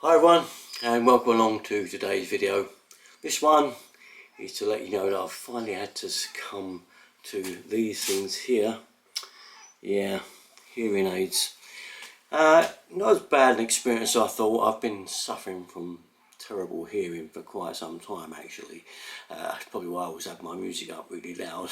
Hi everyone, and welcome along to today's video. This one is to let you know that I've finally had to succumb to these things here. Yeah, hearing aids. Not as bad an experience as I thought. I've been suffering from terrible hearing for quite some time actually. That's probably why I always have my music up really loud.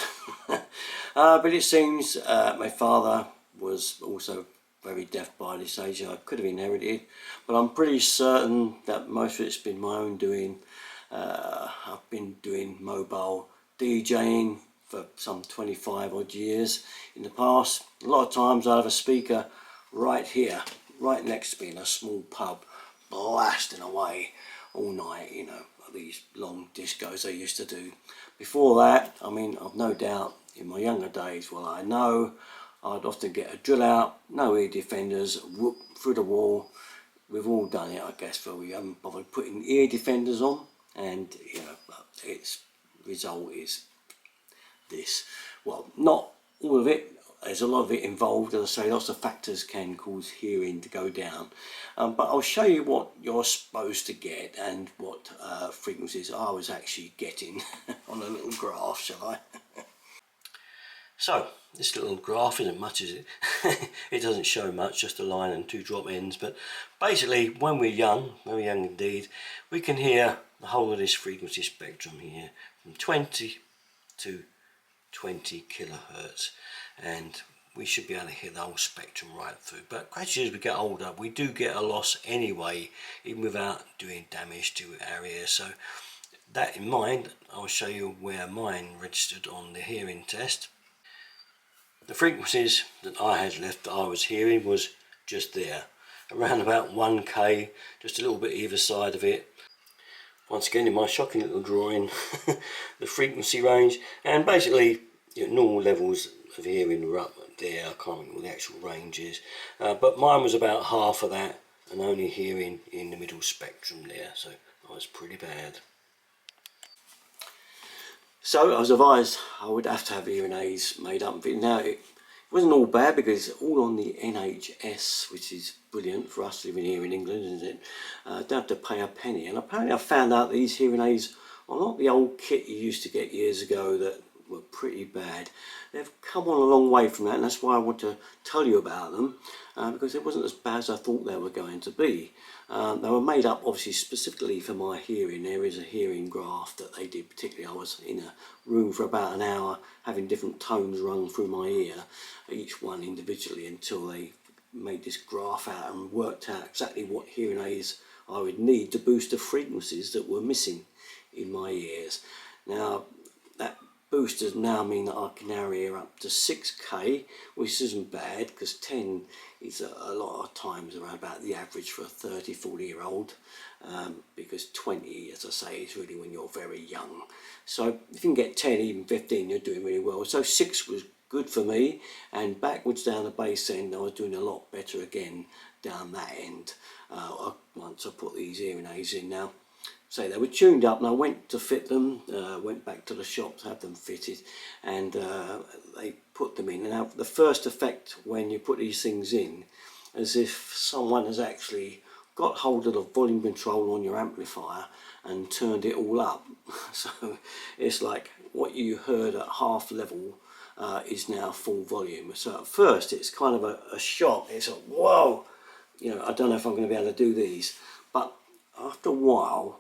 But it seems my father was also very deaf by this age. I could have inherited, but I'm pretty certain that most of it's been my own doing. I've been doing mobile DJing for some 25 odd years in the past. A lot of times I have a speaker right here, right next to me in a small pub, blasting away all night, you know, these long discos they used to do. Before that, I mean, I've no doubt in my younger days, well, I know I'd often get a drill out, no ear defenders, whoop through the wall. We've all done it, I guess, where we haven't bothered putting ear defenders on, and you know, its result is this. Well, not all of it. There's a lot of it involved. As I say, lots of factors can cause hearing to go down. But I'll show you what you're supposed to get and what frequencies I was actually getting on a little graph, shall I? So this little graph isn't much, is it? It doesn't show much, just a line and two drop ends. But basically, when we're young, very young indeed, we can hear the whole of this frequency spectrum here, from 20 to 20 kilohertz, and we should be able to hear the whole spectrum right through. But gradually as we get older, we do get a loss anyway, even without doing damage to our ears. So that in mind, I'll show you where mine registered on the hearing test. The frequencies that I had left that I was hearing was just there, around about 1K, just a little bit either side of it. Once again, in my shocking little drawing, the frequency range, and basically, you know, normal levels of hearing were up there. I can't remember what the actual range is, but mine was about half of that, and only hearing in the middle spectrum there, so I was pretty bad. So I was advised I would have to have hearing aids made up of it. Now it wasn't all bad because it's all on the NHS, which is brilliant for us living here in England, isn't it? Don't have to pay a penny. And apparently I found out these hearing aids are not the old kit you used to get years ago that were pretty bad. They've come on a long way from that, and that's why I want to tell you about them, because it wasn't as bad as I thought they were going to be. They were made up obviously specifically for my hearing. There is a hearing graph that they did, particularly I was in a room for about an hour having different tones rung through my ear, each one individually, until they made this graph out and worked out exactly what hearing aids I would need to boost the frequencies that were missing in my ears. Now that boosters now mean that I can now hear up to 6K, which isn't bad because 10 is a lot of times around about the average for a 30-40 year old, because 20, as I say, is really when you're very young. So if you can get 10, even 15, you're doing really well. So 6 was good for me, and backwards down the bass end I was doing a lot better again down that end once I put these hearing aids in. Now so they were tuned up, and I went to fit them, went back to the shop to have them fitted, and they put them in. And now the first effect when you put these things in, as if someone has actually got hold of the volume control on your amplifier and turned it all up. So it's like what you heard at half level is now full volume. So at first it's kind of a shock. It's like, whoa, you know, I don't know if I'm going to be able to do these. But after a while,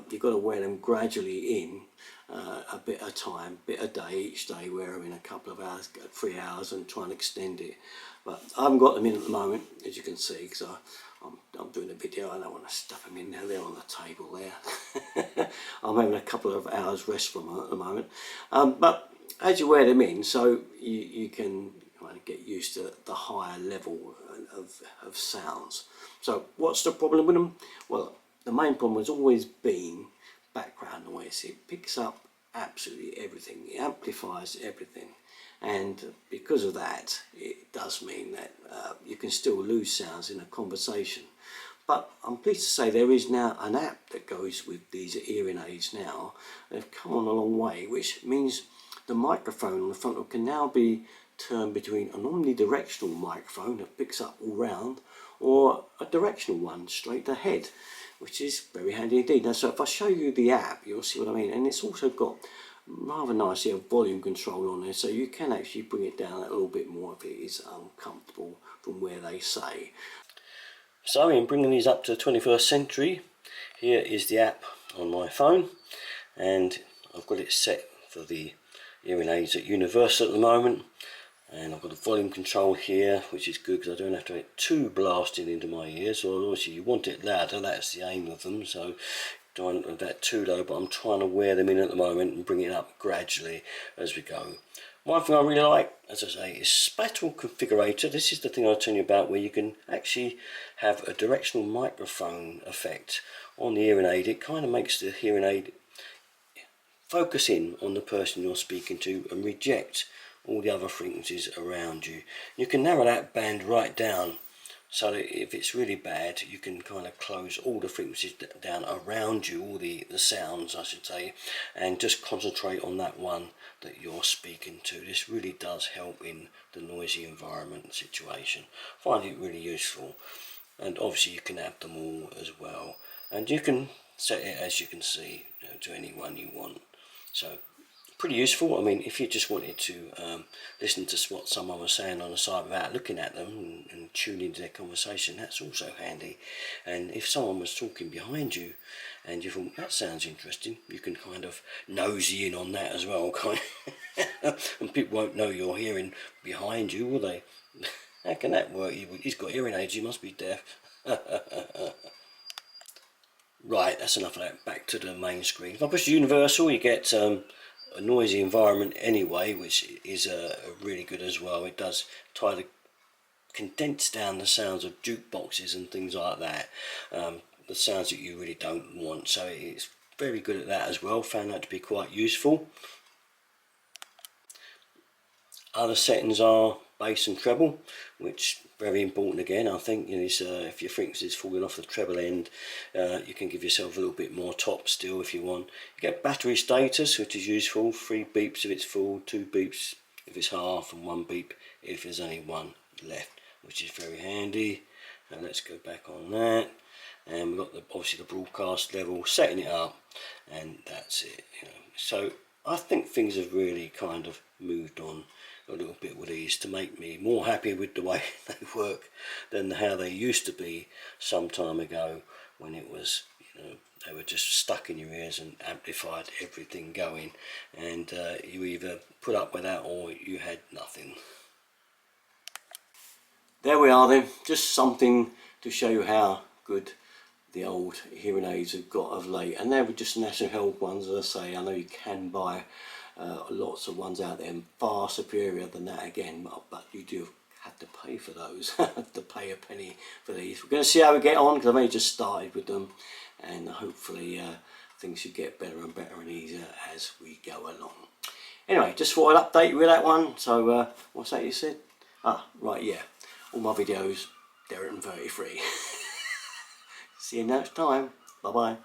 you've got to wear them gradually in, a bit at a time, bit a day, each day wear them in a couple of hours, 3 hours, and try and extend it. But I haven't got them in at the moment, as you can see, because I'm doing a video. I don't want to stuff them in there. They're on the table there. I'm having a couple of hours rest from them at the moment. But as you wear them in, so you can kind of get used to the higher level of sounds. So what's the problem with them? Well, the main problem has always been background noise. It picks up absolutely everything. It amplifies everything, and because of that, it does mean that you can still lose sounds in a conversation. But I'm pleased to say there is now an app that goes with these hearing aids now. They've come on a long way, which means the microphone on the front can now be turned between an omnidirectional microphone that picks up all round, or a directional one straight ahead, which is very handy indeed. Now, so if I show you the app, you'll see what I mean. And it's also got rather nice volume control on there, so you can actually bring it down a little bit more if it is uncomfortable from where they say. So in bringing these up to the 21st century, here is the app on my phone, and I've got it set for the hearing aids at Universal at the moment, and I've got the volume control here, which is good because I don't have to have it too blasted into my ears. So obviously you want it louder, that's the aim of them, so don't want that too low, but I'm trying to wear them in at the moment and bring it up gradually as we go. One thing I really like, as I say, is spatial configurator. This is the thing I was telling you about, where you can actually have a directional microphone effect on the hearing aid. It kind of makes the hearing aid focus in on the person you're speaking to and reject all the other frequencies around you. You can narrow that band right down, so that if it's really bad, you can kind of close all the frequencies down around you, all the sounds I should say, and just concentrate on that one that you're speaking to. This really does help in the noisy environment situation. I find it really useful, and obviously you can have them all as well, and you can set it, as you can see, to any one you want. So pretty useful. I mean, if you just wanted to listen to what someone was saying on the side without looking at them and tune into their conversation, that's also handy. And if someone was talking behind you and you thought that sounds interesting, you can kind of nosy in on that as well, kind of. And people won't know you're hearing behind you, will they? How can that work? He's got hearing aids, he must be deaf. Right, that's enough of that. Back to the main screen. If I push Universal, you get a noisy environment anyway, which is really good as well. It does try to condense down the sounds of jukeboxes and things like that, the sounds that you really don't want, so it's very good at that as well. Found that to be quite useful. Other settings are bass and treble, which very important again. I think if your frequency is falling off the treble end, you can give yourself a little bit more top still if you want. You get battery status, which is useful. 3 beeps if it's full, 2 beeps if it's half, and 1 beep if there's only one left, which is very handy. And let's go back on that, and we've got obviously the broadcast level, setting it up, and that's it. So I think things have really kind of moved on a little bit with these to make me more happy with the way they work than how they used to be some time ago, when it was, they were just stuck in your ears and amplified everything going, and you either put up with that or you had nothing. There we are then, just something to show you how good the old hearing aids have got of late. And they were just national health ones, as I say. I know you can buy lots of ones out there, and far superior than that again, but you do have to pay for those. Have to pay a penny for these. We're going to see how we get on, because I've only just started with them, and hopefully things should get better and better and easier as we go along. Anyway, just thought I'd update you with that one. So what's that you said? Right, yeah, all my videos, they're at 33. See you next time. Bye bye.